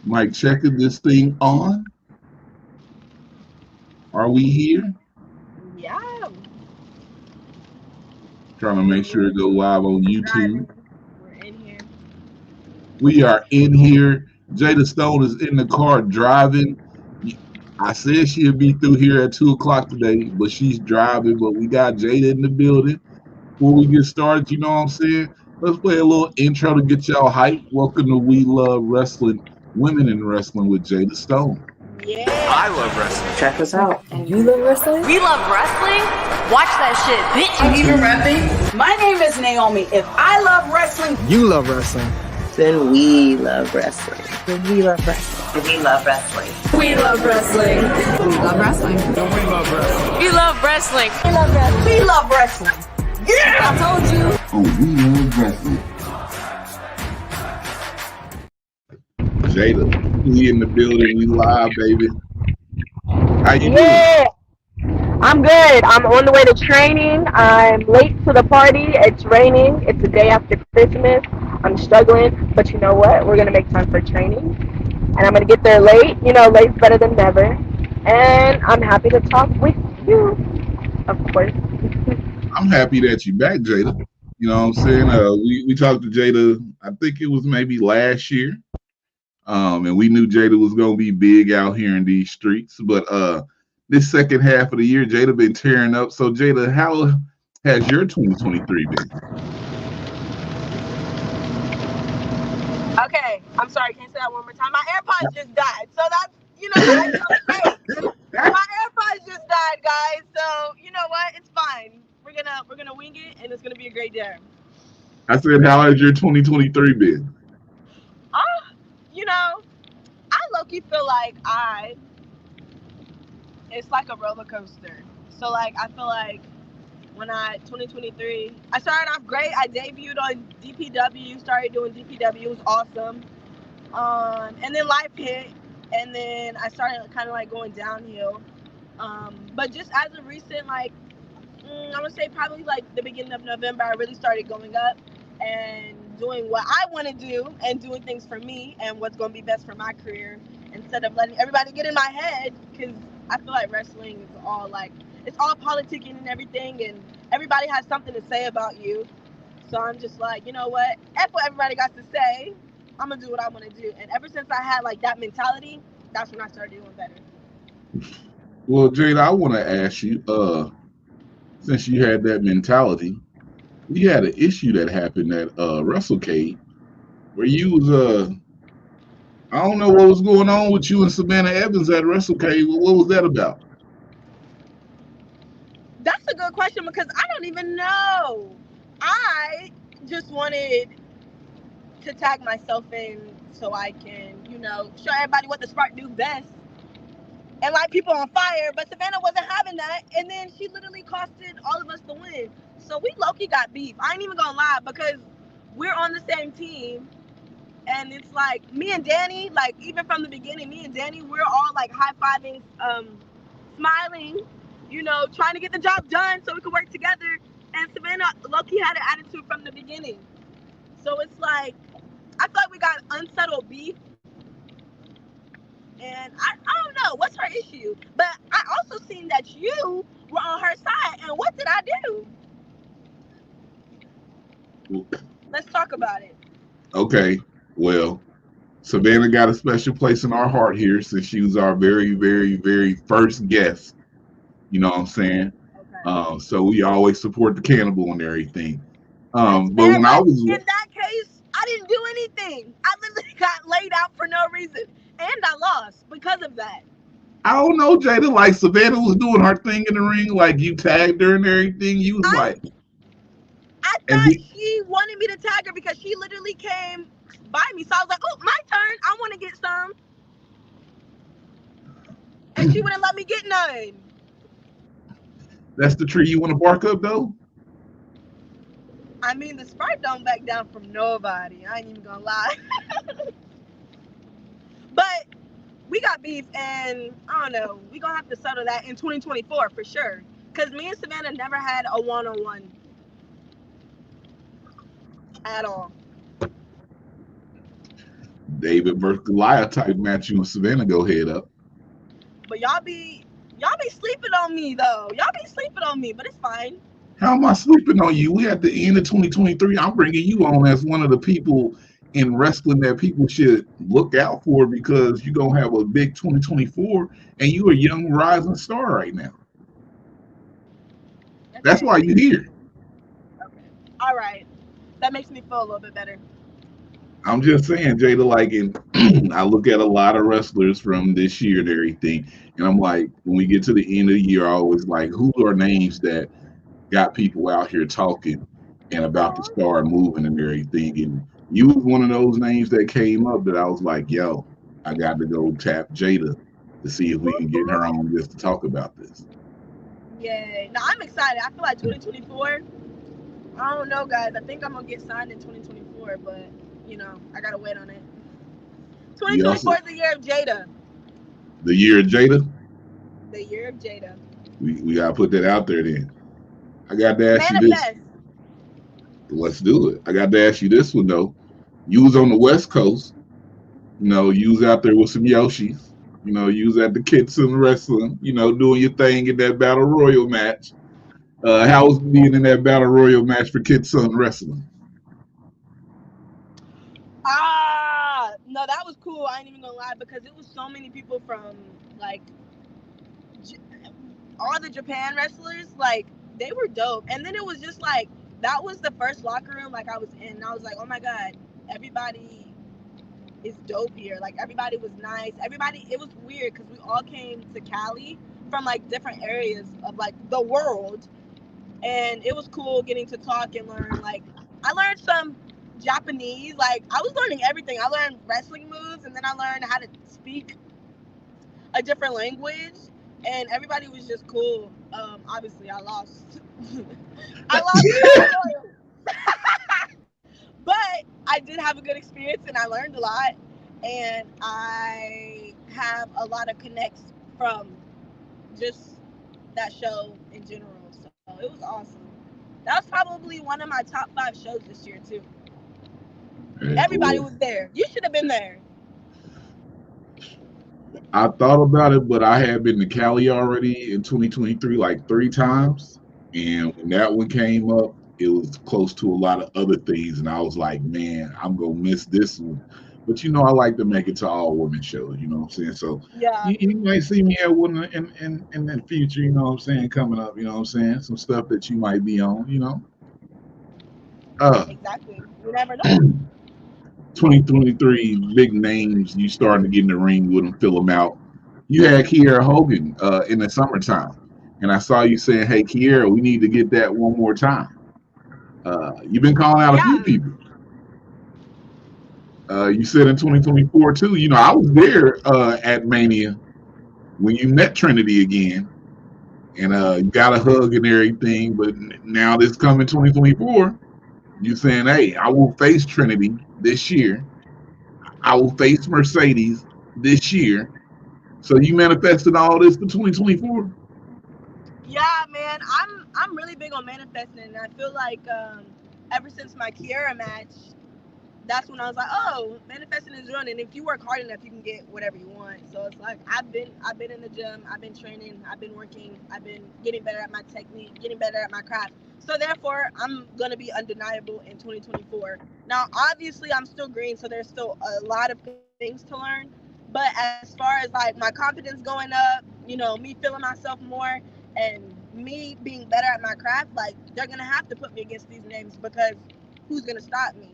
Mike checking this thing on. Are we here? Yeah, Trying to make sure it go live on YouTube. driving. We're in here. We are in here. Jada Stone is in the car driving. I said she'd be through here at 2 o'clock today, but she's driving. But we got Jada in the building. Before we get started, you know what I'm saying? Let's play a little intro to get y'all hyped. Welcome to We Love Wrestling, Women in Wrestling with Jada Stone. Yeah. I love wrestling. Check us out. And you love wrestling? We love wrestling? Watch that shit, bitch. I'm even repping. My name is Naomi. If I love wrestling, You love wrestling. then we love wrestling. Then we love wrestling. We love wrestling. We love wrestling. We love wrestling. We love wrestling. Yeah! I told you. Oh, We Love Wrestling. Jada, we in the building. We live, baby. How you doing? Yeah, I'm good. I'm on the way to training. I'm late to the party. It's raining. It's the day after Christmas. I'm struggling, but you know what? We're gonna make time for training, and I'm gonna get there late. You know, late's better than never. And I'm happy to talk with you, of course. I'm happy that you back, Jada. You know what I'm saying? We talked to Jada, I think it was maybe last year. And we knew Jada was gonna be big out here in these streets. But this second half of the year, Jada been tearing up. So Jada, how has your 2023 been? Okay, I'm sorry. Can you say that one more time? My AirPods just died, so that's my AirPods just died, guys. So you know what? It's fine. We're gonna wing it, and it's gonna be a great day. I said, how has your 2023 been? You know, I low-key feel like it's like a roller coaster. So like I feel like when 2023, I started off great. I debuted on DPW, started doing DPW. It was awesome. And then life hit, and then I started kind of like going downhill. But just as of recent, like I'm gonna say probably like the beginning of November, I really started going up and doing what I want to do and doing things for me and what's gonna be best for my career instead of letting everybody get in my head, because I feel like wrestling is all like it's all politicking and everything, and everybody has something to say about you. So I'm just like, you know what? F what everybody got to say. I'm gonna do what I want to do. And ever since I had like that mentality, that's when I started doing better. Well, Jada, I want to ask you, since you had that mentality, we had an issue that happened at WrestleCade where you was I don't know what was going on with you and Savannah Evans at WrestleCade. What was that about? That's a good question because I don't even know. I just wanted to tag myself in so I can, show everybody what the Spark do best and light people on fire. But Savannah wasn't having that, and then she literally costed all of us the win. So we low-key got beef. I ain't even gonna lie, because we're on the same team, and it's like me and Danny, like even from the beginning, me and Danny, we're all like high-fiving, smiling, trying to get the job done so we could work together. And Savannah low-key had an attitude from the beginning. So it's like, I feel like we got unsettled beef. And I don't know what's her issue, but I also seen that you were on her side. And what did I do? Let's talk about it. Okay, well, Savannah got a special place in our heart here since she was our very, very, very first guest. You know what I'm saying? Okay. So we always support the cannibal and everything. That's But fair, when I but was in that case, I didn't do anything. I literally got laid out for no reason, and I lost because of that. I don't know, Jada, like Savannah was doing her thing in the ring, like you tagged her and everything. You was like, I and thought she wanted me to tag her because she literally came by me. So I was like, oh, my turn. I want to get some. And she wouldn't let me get none. that's the tree you want to bark up, though? I mean, the Sprite don't back down from nobody. I ain't even gonna lie. But we got beef, and I don't know. We gonna have to settle that in 2024 for sure. Because me and Savannah never had a one-on-one at all. David versus Goliath type match. You and Savannah go head up. But y'all be sleeping on me though. Y'all be sleeping on me, but it's fine. How am I sleeping on you? We at the end of 2023. I'm bringing you on as one of the people in wrestling that people should look out for because you're going to have a big 2024 and you a young rising star right now. That's why you're here. Okay. All right. That makes me feel a little bit better. I'm just saying, Jada, like, I look at a lot of wrestlers from this year and everything, and I'm like, when we get to the end of the year, I always like, who are names that got people out here talking and about to start moving and everything. And you was one of those names that came up that I was like, yo, I got to go tap Jada to see if we can get her on just to talk about this. Yay. Now I'm excited. I feel like 2024, I don't know, guys. I think I'm going to get signed in 2024, but, I got to wait on it. 2024 is the year of Jada. The year of Jada? The year of Jada. We got to put that out there then. I got to ask you this. Let's do it. I got to ask you this one, though. You was on the West Coast. You was out there with some Yoshis. You was at the Kitson Wrestling, doing your thing in that Battle Royal match. How was being in that Battle Royal match for Kitson Wrestling? No, that was cool. I ain't even gonna lie because it was so many people from, like, all the Japan wrestlers. Like, they were dope. And then it was just, like, that was the first locker room, like, I was in. And I was like, oh, my God, everybody is dope here. Like, everybody was nice. It was weird because we all came to Cali from, like, different areas of, like, the world. And it was cool getting to talk and learn. Like, I learned some Japanese. Like, I was learning everything. I learned wrestling moves, and then I learned how to speak a different language. And everybody was just cool. Obviously, I lost. I lost the Royal. But I did have a good experience, and I learned a lot. And I have a lot of connects from just that show in general. So it was awesome. That was probably one of my top 5 shows this year, too. Everybody was there. You should have been there. I thought about it, but I had been to Cali already in 2023 like 3 times. And when that one came up, it was close to a lot of other things. And I was like, man, I'm going to miss this one. But, I like to make it to all women shows, you know what I'm saying? So yeah, you might see me at one in the future, you know what I'm saying, coming up, you know what I'm saying? Some stuff that you might be on, Exactly. You never know. 2023 big names, you starting to get in the ring with them, fill them out. You had Kiera Hogan in the summertime, and I saw you saying, hey, Kiera, we need to get that one more time. You've been calling out a few people. You said in 2024 too. I was there at Mania when you met Trinity again, and you got a hug and everything. But now this coming 2024, you saying, hey, I will face Trinity this year. I will face Mercedes this year. So you manifested all this for 2024? Yeah, man. I'm really big on manifesting, and I feel like ever since my Kiera match, that's when I was like, oh, manifesting is real, and if you work hard enough, you can get whatever you want. So it's like I've been in the gym, I've been training, I've been working, I've been getting better at my technique, getting better at my craft. So therefore, I'm gonna be undeniable in 2024. Now, obviously, I'm still green, so there's still a lot of things to learn. But as far as like my confidence going up, me feeling myself more, and me being better at my craft, like they're gonna have to put me against these names because who's gonna stop me,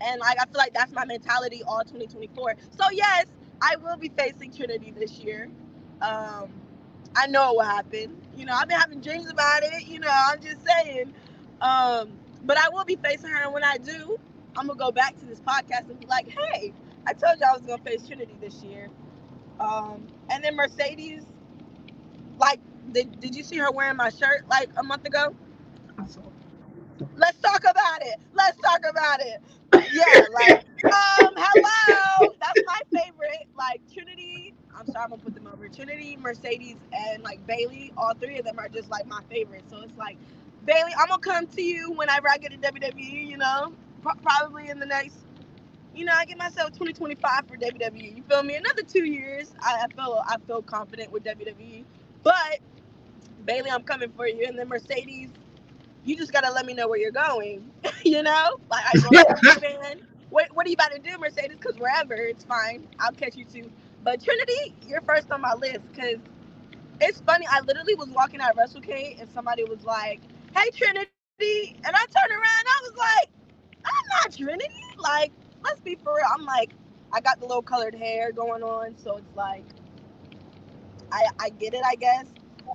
And like I feel like that's my mentality all 2024. So yes, I will be facing Trinity this year. I know it will happen. I've been having dreams about it. I'm just saying. But I will be facing her, and when I do, I'm gonna go back to this podcast and be like, "Hey, I told you I was gonna face Trinity this year." And then Mercedes, like, did you see her wearing my shirt like a month ago? Let's talk about it. Yeah, like, hello. That's my favorite. Like, Trinity, I'm sorry, I'm gonna put them over. Trinity, Mercedes, and like Bailey, all 3 of them are just like my favorite. So it's like, Bailey, I'm gonna come to you whenever I get to WWE, probably in the next you know, I get myself 2025 for WWE. You feel me? Another 2 years, I feel confident with WWE. But Bailey, I'm coming for you. And then Mercedes, you just gotta let me know where you're going. You know, like are you going to Japan? What are you about to do, Mercedes? Because wherever, it's fine. I'll catch you too. But Trinity, you're first on my list because it's funny. I literally was walking out of WrestleCade and somebody was like, "Hey, Trinity," and I turned around. And I was like, "I'm not Trinity." Like, let's be for real. I'm like, I got the little colored hair going on, so it's like, I get it, I guess.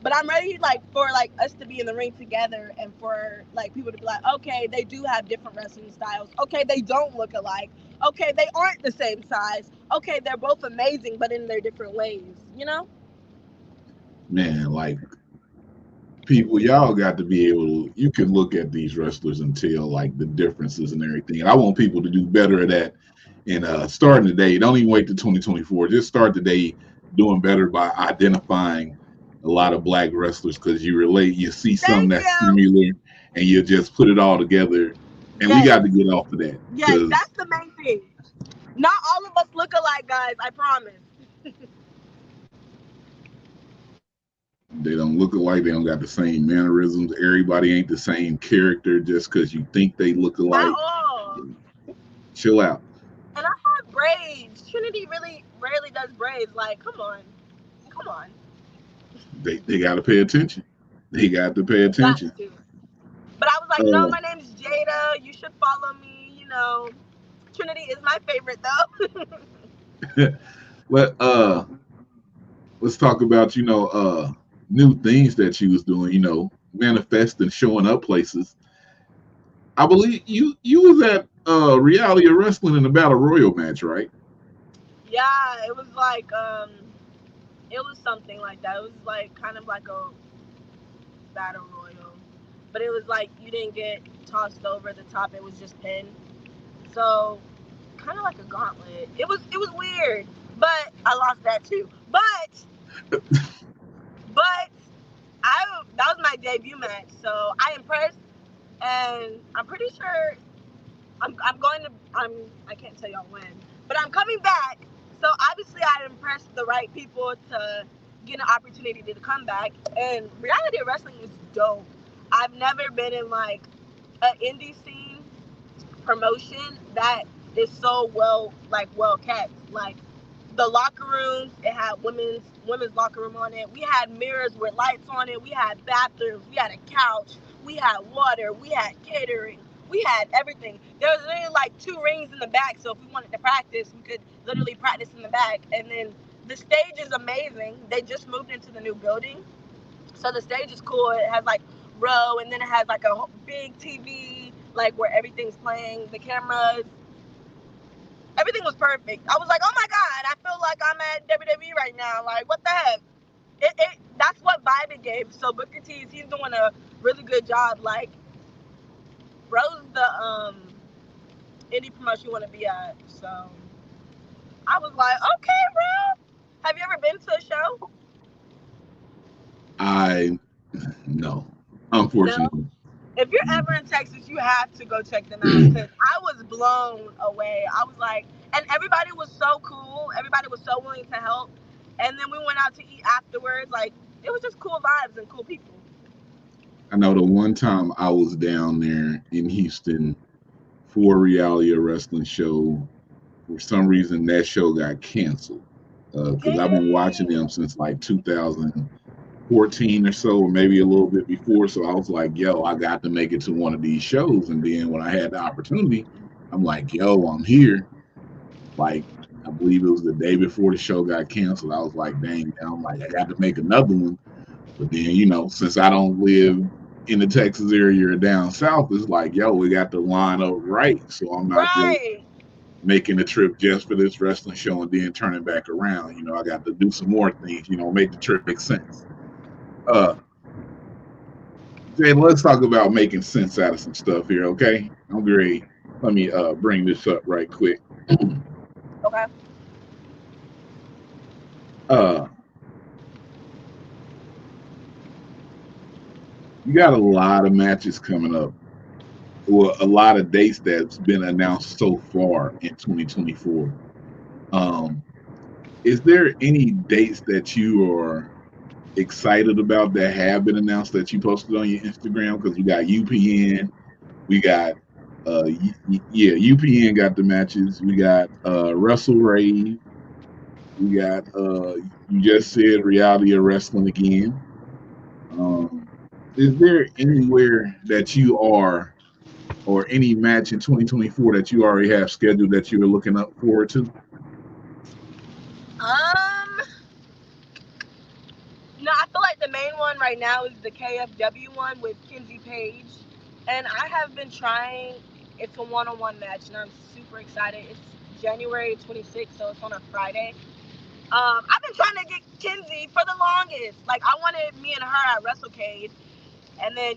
But I'm ready, like, for like us to be in the ring together, and for like people to be like, okay, they do have different wrestling styles. Okay, they don't look alike. Okay, they aren't the same size. Okay, they're both amazing, but in their different ways. You know? Man, like people, y'all got to be able to. You can look at these wrestlers and tell like the differences and everything. And I want people to do better at that. And starting today, don't even wait to 2024. Just start today doing better by identifying a lot of black wrestlers because you relate, you see something Thank that's you. similar, and you just put it all together. And we Yes. got to get off of that Yes, because that's the main thing. Not all of us look alike, guys. I promise. they don't look alike. They don't got the same mannerisms. Everybody ain't the same character just because you think they look At alike. all. Chill out. And I have braids. Trinity really rarely does braids. Like, come on. Come on. They got to pay attention. They got to pay Got attention. to. But I was like, no, Uh, my name's Jada. You should follow me. You know, Trinity is my favorite though. let's talk about new things that you was doing. Manifesting, showing up places. I believe you was at Reality of Wrestling in the Battle Royal match, right? Yeah, it was something like that. It was like kind of like a battle royal, but it was like you didn't get tossed over the top. It was just pinned. So kind of like a gauntlet. It was weird, but I lost that too. But that was my debut match, so I impressed, and I'm pretty sure I can't tell y'all when, but I'm coming back. So obviously I impressed the right people to get an opportunity to come back. And reality wrestling is dope. I've never been in like an indie scene promotion that is so well kept. Like the locker rooms, it had women's locker room on it. We had mirrors with lights on it. We had bathrooms. We had a couch. We had water. We had catering. We had everything. There was literally like 2 rings in the back, so if we wanted to practice, we could literally practice in the back. And then the stage is amazing. They just moved into the new building, so the stage is cool. It has like row, and then it has like a big TV, like where everything's playing. The cameras, everything was perfect. I was like, oh my God, I feel like I'm at WWE right now. Like, what the heck? That's what vibe it gave. So bookjadastonepro, he's doing a really good job. Like, bro's the indie promotion you want to be at. So I was like, okay, bro. Have you ever been to a show? No, No. unfortunately. If you're ever in Texas, you have to go check them out because I was blown away. I was like, and everybody was so cool. Everybody was so willing to help. And then we went out to eat afterwards. Like, it was just cool vibes and cool people. I know the one time I was down there in Houston for a Reality of Wrestling show, for some reason that show got canceled because I've been watching them since like 2014 or so, or maybe a little bit before. So I was like, yo, I got to make it to one of these shows. And then when I had the opportunity, I'm like, yo, I'm here. Like, I believe it was the day before the show got canceled. I was like, dang, I'm like, I got to make another one. But then, since I don't live in the Texas area or down south, it's like, yo, we got to line up right. So I'm not just making a trip just for this wrestling show and then turning back around. I got to do some more things, make the trip make sense. Jay, let's talk about making sense out of some stuff here, okay? I'm great. Let me bring this up right quick. Okay. You got a lot of matches coming up well, a lot of dates that's been announced so far in 2024. Um, is there any dates that you are excited about that have been announced that you posted on your Instagram? Because we got UPN, we got yeah, UPN got the matches. We got Russell Rave. We got you just said reality of wrestling again. Um, is there anywhere that you are, or any match in 2024 that you already have scheduled that you are looking up forward to? No, I feel like the main one right now is the KFW one with Kenzie Page, and I have been trying. It's a one-on-one match, and I'm super excited. It's January 26th, so it's on a Friday. I've been trying to get Kenzie for the longest. Like, I wanted me and her at WrestleCade, and then,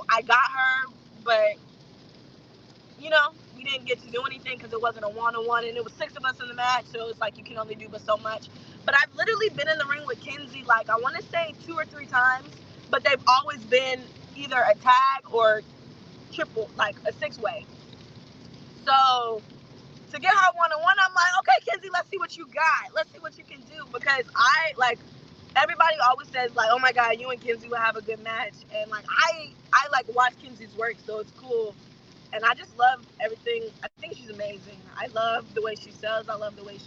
I got her, but, we didn't get to do anything because it wasn't a one-on-one, and it was 6 of us in the match, so it's like you can only do but so much. But I've literally been in the ring with Kenzie, like, I want to say 2 or 3 times, but they've always been either a tag or triple, like a 6-way. So to get her one-on-one, I'm like, okay, Kenzie, let's see what you got. Let's see what you can do, because everybody always says, like, oh my God, you and Kenzie will have a good match. And like, I watch Kenzie's work, so it's cool. And I just love everything. I think she's amazing. I love the way she sells. I love the way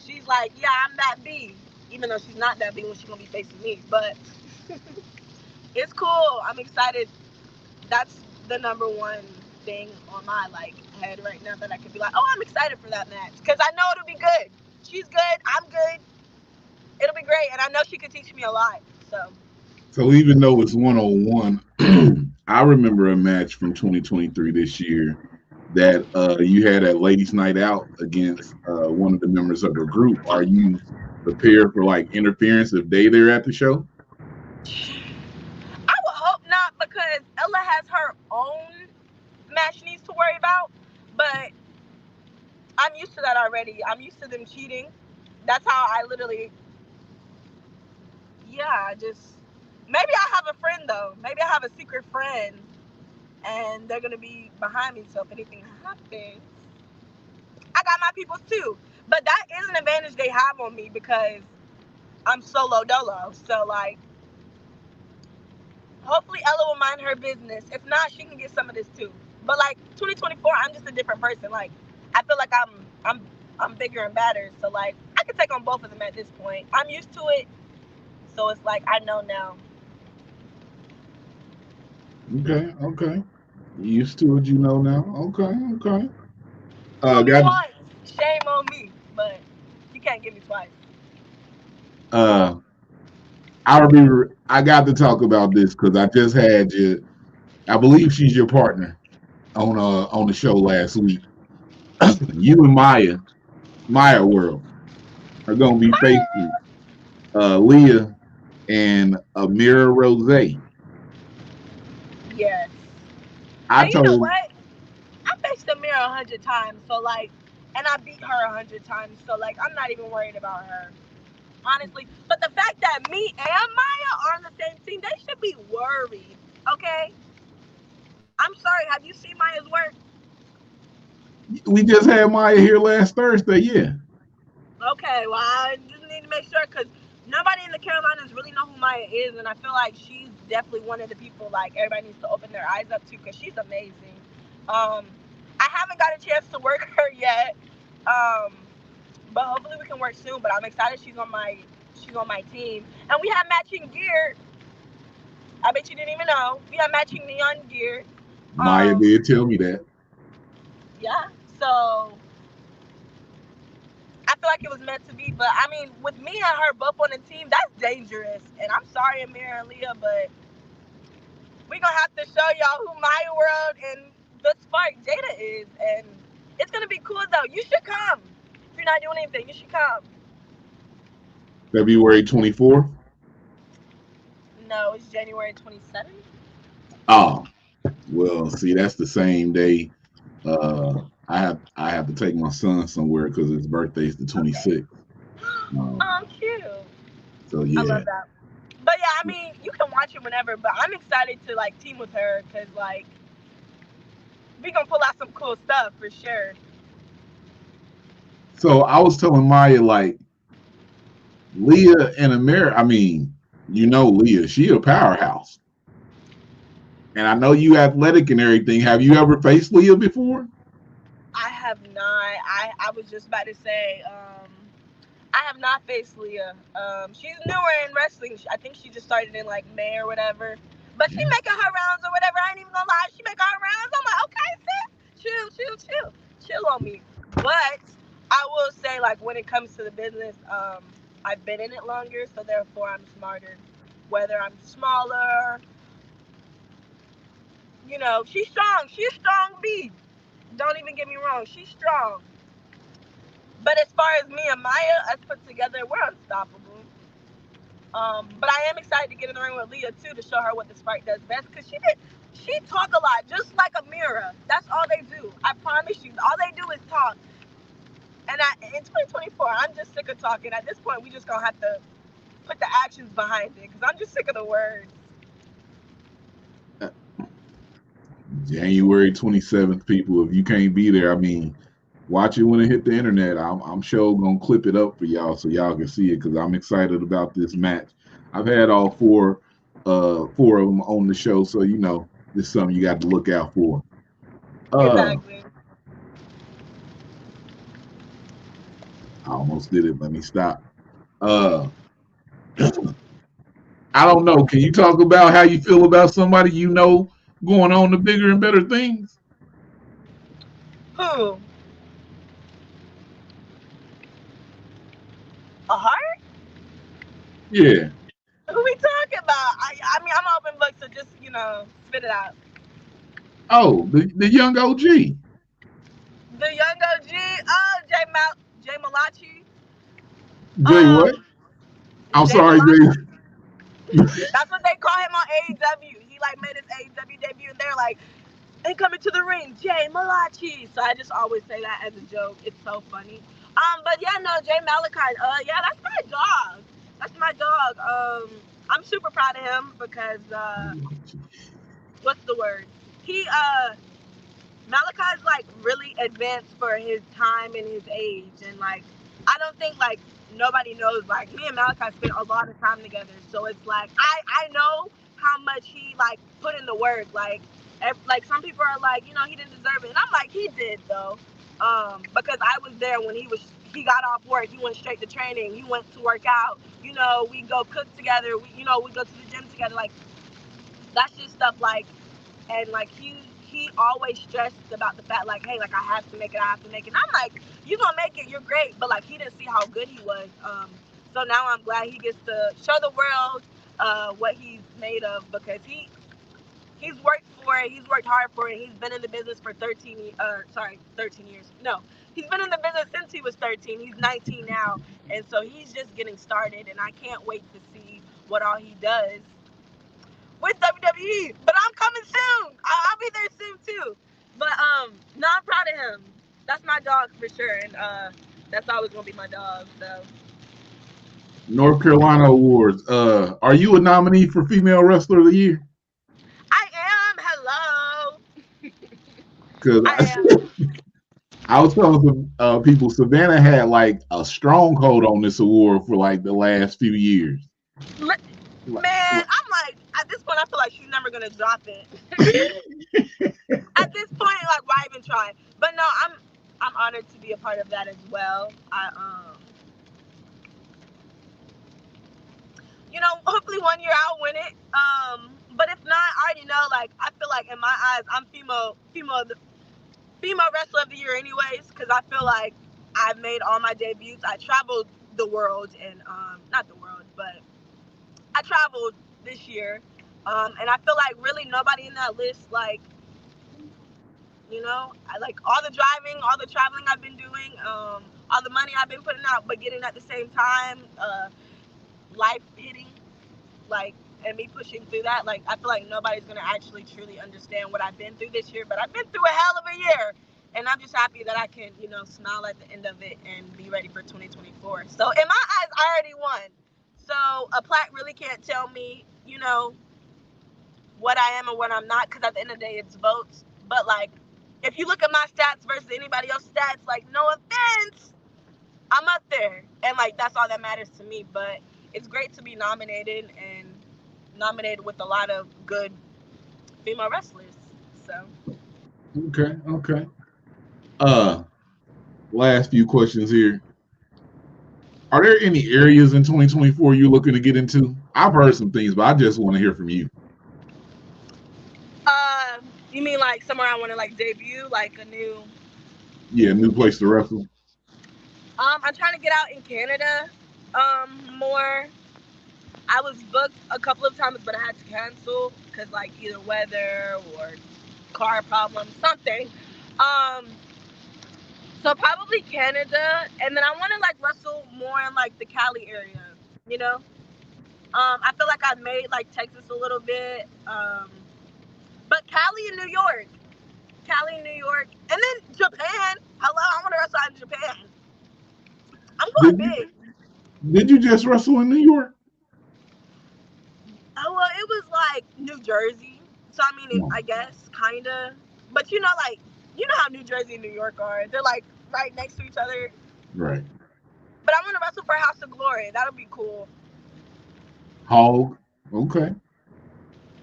she's like, yeah, I'm that B, even though she's not that B when she's gonna be facing me. But it's cool. I'm excited. That's the number one thing on my head right now, that I could be like, oh, I'm excited for that match, because I know it'll be good. She's good. I'm good. It'll be great, and I know she could teach me a lot. So even though it's 101, I remember a match from 2023 this year that you had at Ladies Night Out against one of the members of the group. Are you prepared for interference if they're at the show? I would hope not, because Ella has her own match she needs to worry about. But I'm used to that already. I'm used to them cheating. That's how I literally. Yeah, maybe I have a friend though. Maybe I have a secret friend, and they're gonna be behind me. So if anything happens, I got my peoples too. But that is an advantage they have on me, because I'm solo dolo. So hopefully Ella will mind her business. If not, she can get some of this too. But 2024, I'm just a different person. I feel like I'm bigger and badder. So I can take on both of them at this point. I'm used to it. So it's I know now. Okay. Used to it, you know now. Okay. Fool me once, shame on me. But you can't get me twice. I remember I got to talk about this because I just had you. I believe she's your partner on the show last week. You and Maya World, are gonna be facing Leah and Amira Rose. Yes. I And you know told what? I faced Amira 100 times. So and I beat her 100 times. So I'm not even worried about her. Honestly. But the fact that me and Maya are on the same team, they should be worried. Okay? I'm sorry. Have you seen Maya's work? we just had Maya here last Thursday. Yeah. Okay, well, I just need to make sure, because nobody in the Carolinas really know who Maya is, and I feel like she's definitely one of the people everybody needs to open their eyes up to, because she's amazing. I haven't got a chance to work her yet, but hopefully we can work soon. But I'm excited she's on my team, and we have matching gear. I bet you didn't even know we have matching neon gear. Maya did tell me that. Yeah, so I feel like it was meant to be. But I mean, with me and her both on the team, that's dangerous. And I'm sorry, Amira and Leah, but we're gonna have to show y'all who Maya World and the Spark Jada is. And it's gonna be cool though. You should come. If you're not doing anything, you should come. February 24th. No, it's January 27th. Oh, well, see, that's the same day. I have to take my son somewhere because his birthday's the 26th. Oh, cute. So yeah. I love that. But yeah, I mean, you can watch it whenever. But I'm excited to team with her, because We gonna pull out some cool stuff for sure. So I was telling Maya, like, Leah and America, I mean, Leah, she a powerhouse. And I know you athletic and everything. Have you ever faced Leah before? I have not. I was just about to say, I have not faced Leah. She's newer in wrestling. I think she just started in like May or whatever. But she making her rounds or whatever. I ain't even gonna lie. She making her rounds. I'm like, okay, sis, chill on me. But I will say, like, when it comes to the business, I've been in it longer, so therefore I'm smarter. Whether I'm smaller, she's strong. She's strong B. Don't even get me wrong. She's strong. But as far as me and Maya, us put together, we're unstoppable. But I am excited to get in the ring with Leah too to show her what the Sprite does best because she talk a lot, just like a mirror. That's all they do. I promise you, all they do is talk. And in 2024, I'm just sick of talking. At this point, we just gonna have to put the actions behind it because I'm just sick of the words. January 27th, people. If you can't be there, I mean, watch it when it hit the internet. I'm sure gonna clip it up for y'all so y'all can see it because I'm excited about this match. I've had all four of them on the show, so this is something you got to look out for. Exactly. I almost did it. Let me stop. I don't know. Can you talk about how you feel about somebody going on to bigger and better things? Who? A heart? Yeah. Who we talking about? I mean, I'm open book, so just spit it out. Oh, the young OG. The young OG. Oh, Jay Malachi. Jay what? I'm Jay sorry, Malachi. Jay. That's what they call him on AEW. He like made his AEW debut, and they're like, "And coming to the ring, Jay Malachi." So I just always say that as a joke. It's so funny. But yeah, no, Jay Malachi. Yeah, that's my dog. That's my dog. I'm super proud of him because what's the word? He Malachi's like really advanced for his time and his age, and like I don't think like nobody knows. Like me and Malachi spent a lot of time together, so it's like I know how much he like put in the work. Like some people are like he didn't deserve it, and I'm like he did though, because I was there when he got off work. He went straight to training. He went to work out. We go cook together. We go to the gym together. Like that's just stuff like and like he always stressed about the fact like hey like I have to make it and I'm like you gonna make it, you're great, but like he didn't see how good he was, so now I'm glad he gets to show the world what he's made of because he's worked for it, he's worked hard for it, he's been in the business for 13 years. No, he's been in the business since he was 13. He's 19 now, and so he's just getting started, and I can't wait to see what all he does with WWE. But I'm coming soon. I'll be there soon too. But no, I'm proud of him. That's my dog for sure, and that's always gonna be my dog. So North Carolina Awards. Are you a nominee for Female Wrestler of the Year? I am. Hello. Because I was telling some people, Savannah had like a stronghold on this award for like the last few years. Man, I'm like at this point, I feel like she's never gonna drop it. At this point, like why even try? But no, I'm honored to be a part of that as well. Hopefully one year I'll win it. But if not, I already know. Like I feel like in my eyes, I'm female wrestler of the year, anyways, because I feel like I've made all my debuts. I traveled the world and not the world, but I traveled this year, and I feel like really nobody in that list like. I like all the driving, all the traveling I've been doing, all the money I've been putting out, but getting at the same time, life hitting, like, and me pushing through that. Like, I feel like nobody's gonna actually truly understand what I've been through this year, but I've been through a hell of a year, and I'm just happy that I can, smile at the end of it and be ready for 2024. So in my eyes, I already won. So a plaque really can't tell me, what I am and what I'm not, because at the end of the day, it's votes. But like, If you look at my stats versus anybody else's stats, like, no offense, I'm up there. And, like, that's all that matters to me. But it's great to be nominated and nominated with a lot of good female wrestlers. So. Okay. Last few questions here. Are there any areas in 2024 you're looking to get into? I've heard some things, but I just want to hear from you. You mean like somewhere I want to like debut, like a new? Yeah, new place to wrestle. I'm trying to get out in Canada, more. I was booked a couple of times, but I had to cancel because like either weather or car problems, something. Um, so probably Canada, and then I want to like wrestle more in like the Cali area, you know. I feel like I've made like Texas a little bit, but Cali and New York. Cali, New York, and then Japan. Hello, I want to wrestle out in Japan. I'm going big. Did you just wrestle in New York? Oh, well, it was like New Jersey. So, I mean, I guess, kind of. But, you know, like, you know how New Jersey and New York are. They're, like, right next to each other. Right. But I want to wrestle for House of Glory. That'll be cool. Hog. Okay.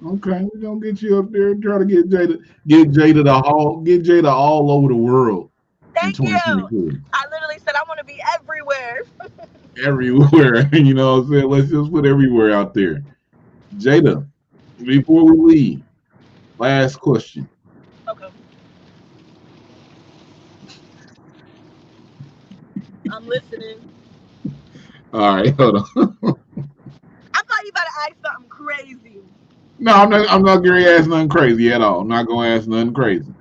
Okay, we're gonna get you up there. Try to get Jada the Hog, get Jada all over the world. Thank you. I literally said I want to be everywhere. Everywhere. You know what I'm saying? Let's just put everywhere out there. Jada, before we leave, last question. Okay. I'm listening. All right, hold on. I thought you about to ask something crazy. No, I'm not gonna ask nothing crazy at all. I'm not gonna ask nothing crazy.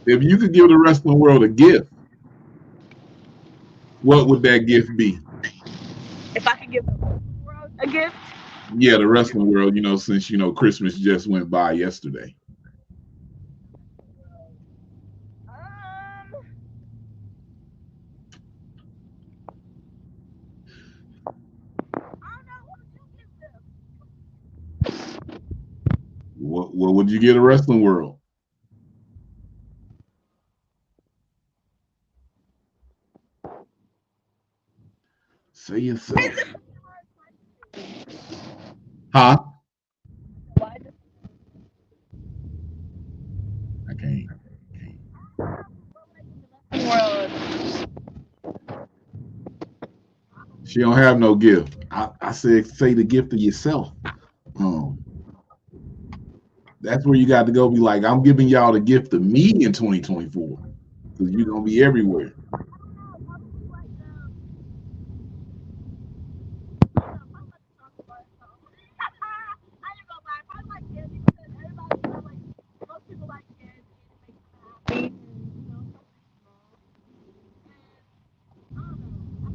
If you could give the wrestling world a gift, what would that gift be? If I could give the world a gift? Yeah, the wrestling world, you know, since you know Christmas just went by yesterday. What would you give the wrestling world? Say yourself. Huh? I can't. World. She don't have no gift. I said say the gift of yourself. That's where you got to go be like, I'm giving y'all the gift of me in 2024. Because you're gonna be everywhere.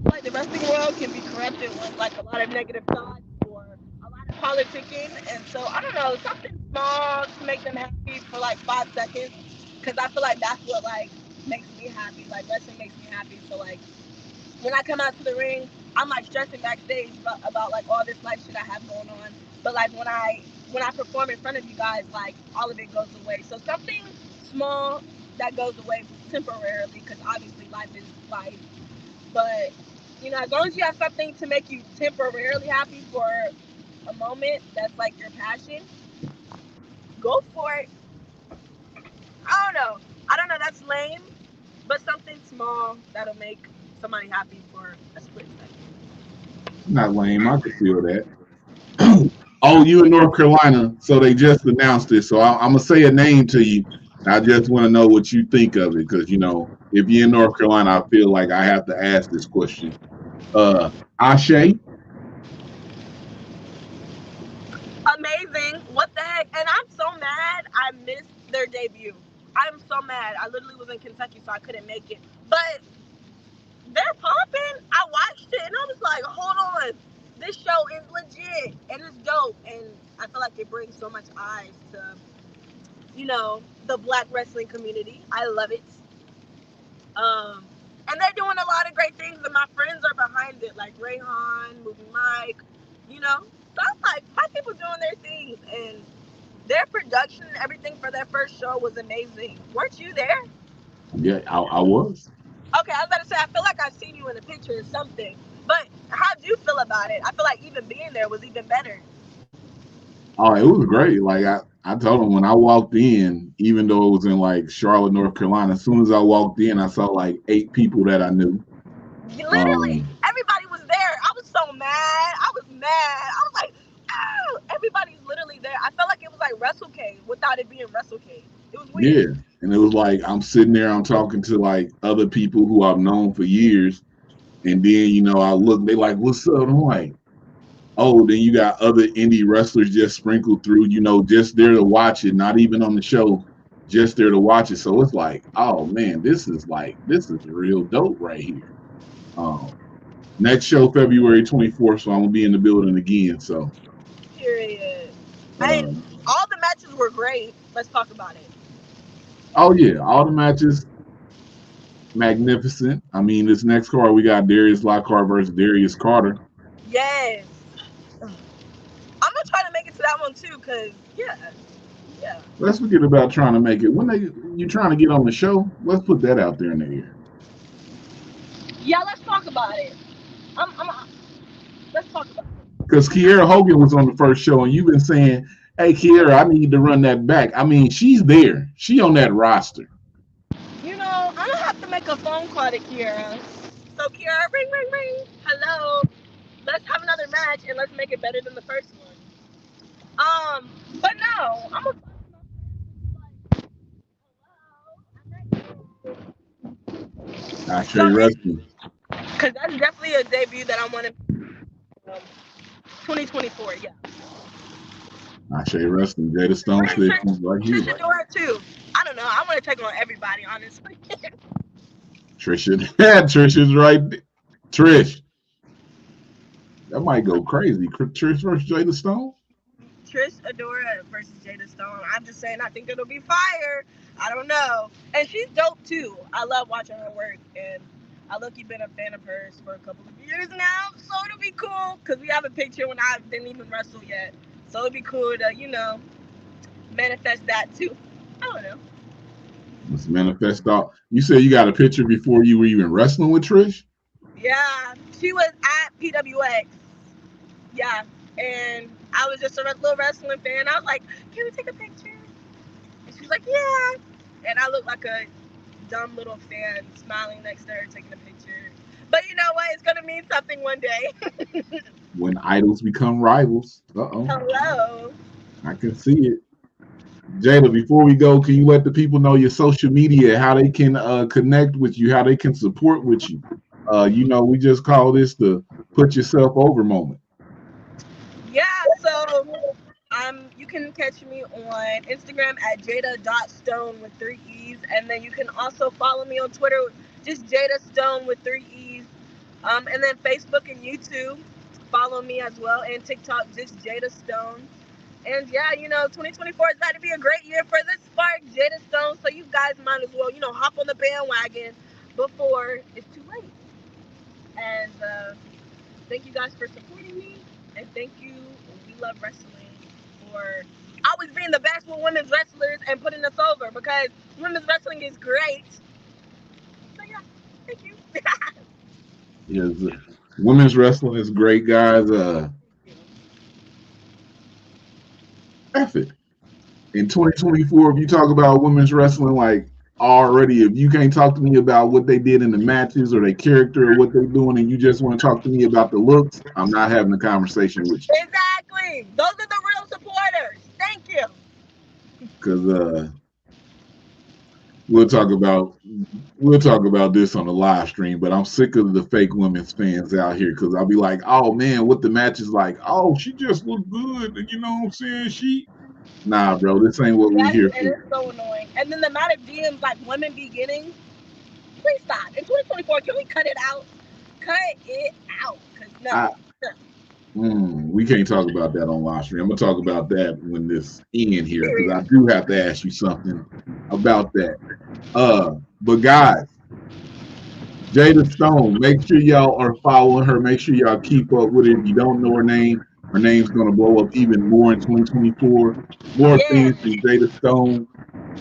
Like the wrestling world can be corrupted with like a lot of negative thoughts or a lot of politicking, and so I don't know, something small to make them happy for like 5 seconds, because I feel like that's what like makes me happy. Like wrestling makes me happy. So like when I come out to the ring, I'm like stressing backstage about like all this life shit I have going on. But like when I perform in front of you guys, like all of it goes away. So something small that goes away temporarily, because obviously life is life. But you know, as long as you have something to make you temporarily happy for a moment, that's like your passion, go for it. I don't know, that's lame, but something small that'll make somebody happy for a split second. Not lame. I can feel that. Oh, you in North Carolina, so they just announced it. So I'm gonna say a name to you. I just want to know what you think of it, because you know, if you're in North Carolina, I feel like I have to ask this question. Ashe. Amazing. What the heck? And I'm so mad I missed their debut. I'm so mad. I literally was in Kentucky, so I couldn't make it. But they're popping. I watched it and I was like, hold on. This show is legit and it's dope. And I feel like it brings so much eyes to, you know, the black wrestling community. I love it. And they're doing a lot of great things, and my friends are behind it, like Rayhan, Movie Mike, you know. So I'm like, my people doing their things, and Their production and everything for their first show was amazing. Weren't you there? Yeah, I was. Okay, I was about to say, I feel like I've seen you in a picture or something. But how do you feel about it? I feel like even being there was even better. Oh, it was great. Like I told him when I walked in, even though it was in like Charlotte, North Carolina, as soon as I walked in, I saw like 8 people that I knew. Literally, everybody was there. I was so mad. I was mad. I was like, oh, everybody's literally there. I felt like it was like WrestleCade without it being WrestleCade. It was Yeah. weird. And it was like I'm sitting there, I'm talking to like other people who I've known for years. And then, I look, they like, what's up? I'm like, oh, then you got other indie wrestlers just sprinkled through, just there to watch it, not even on the show, just there to watch it. So it's like, oh man, this is real dope right here. Next show, February 24th, so I'm gonna be in the building again. So Period. And all the matches were great. Let's talk about it. oh yeah, all the matches magnificent. I mean, this next card we got Darius Lockhart versus Darius Carter. Yes. I'm gonna try to make it to that one too, cause yeah. Let's forget about trying to make it. When you trying to get on the show, let's put that out there in the air. Yeah, let's talk about it. Let's talk about it. Because Kiera Hogan was on the first show, and you've been saying, "Hey, Kiera, I need to run that back." I mean, she's there. She on that roster. I'm gonna have to make a phone call to Kiera. So Kiera, ring, ring, ring. Hello. Let's have another match and let's make it better than the first one. But no, I'm a. Ashay Wrestling. Because that's definitely a debut that I want to. 2024, yeah. Ashay Wrestling. Jada Stone said she's right here. Trisha do her too. I don't know. I want to take on everybody, honestly. Trisha's right there. Trish. That might go crazy. Trish versus Jada Stone? Trish Adora versus Jada Stone. I'm just saying, I think it'll be fire. I don't know. And she's dope too. I love watching her work. And I look-y been a fan of hers for a couple of years now. So it'll be cool. Because we have a picture when I didn't even wrestle yet. So it'll be cool to, manifest that too. I don't know. Let's manifest out. You said you got a picture before you were even wrestling with Trish? Yeah. She was at PWX. Yeah. And I was just a little wrestling fan. I was like, can we take a picture? And she was like, yeah. And I looked like a dumb little fan smiling next to her taking a picture. But you know what? It's going to mean something one day. When idols become rivals. Uh-oh. Hello. I can see it. Jada, before we go, can you let the people know your social media, how they can connect with you, how they can support with you? We just call this the put yourself over moment. Yeah, so you can catch me on Instagram at Jada.Stone with 3 E's. And then you can also follow me on Twitter, just Jada Stone with 3 E's. And then Facebook and YouTube, follow me as well. And TikTok, just Jada Stone. And yeah, 2024 is about to be a great year for the Spark, Jada Stone. So you guys might as well, hop on the bandwagon before it's too late. And thank you guys for supporting me. And thank you, We Love Wrestling, for always being the best with women's wrestlers and putting us over, because women's wrestling is great. So yeah, thank you. Yes, women's wrestling is great, guys. F it. In 2024, if you talk about women's wrestling, like already, if you can't talk to me about what they did in the matches or their character or what they're doing, and you just want to talk to me about the looks, I'm not having a conversation with you. Exactly. Those are the real supporters. Thank you. Because we'll talk about this on the live stream, but I'm sick of the fake women's fans out here, because I'll be like, oh man, what the match is like, oh, she just looked good, and you know what I'm saying? Nah, bro, this ain't what we're here for. It is so annoying. And then the amount of DMs like women be getting, please stop. In 2024, can we cut it out? Cut it out. Because no. We can't talk about that on live stream. I'm gonna talk about that when this end here, because I do have to ask you something about that. But guys, Jada Stone, make sure y'all are following her. Make sure y'all keep up with it. If you don't know her name, Her name's going to blow up even more in 2024. More things from Jada Stone.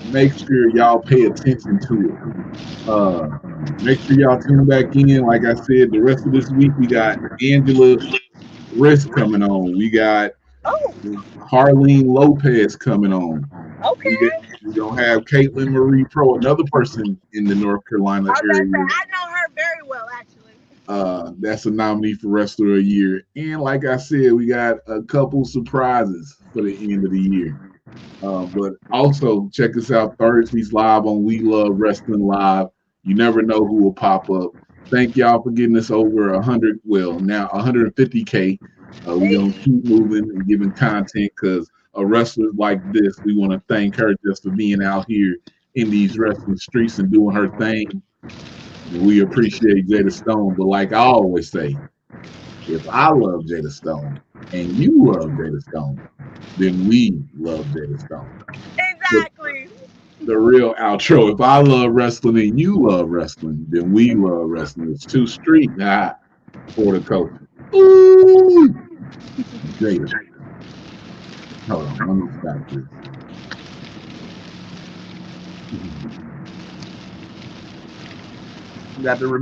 Make sure y'all pay attention to it. Make sure y'all tune back in. Like I said, the rest of this week we got Angela Risk coming on. We got Harleen Lopez coming on. Okay. We're going to have Caitlin Marie Pro, another person in the North Carolina area. I know her very well, actually. That's a nominee for Wrestler of the Year. And like I said, we got a couple surprises for the end of the year. But also check us out Thursdays live on We Love Wrestling Live. You never know who will pop up. Thank y'all for getting us over 150K. We're going to keep moving and giving content because a wrestler like this, we want to thank her just for being out here in these wrestling streets and doing her thing. And we appreciate Jada Stone. But like I always say, if I love Jada Stone and you love Jada Stone, then we love Jada Stone. Exactly. The real outro. If I love wrestling and you love wrestling, then we love wrestling. It's too street for the culture. Ooh, Jada. Hold on, let me stop this. Got to remove.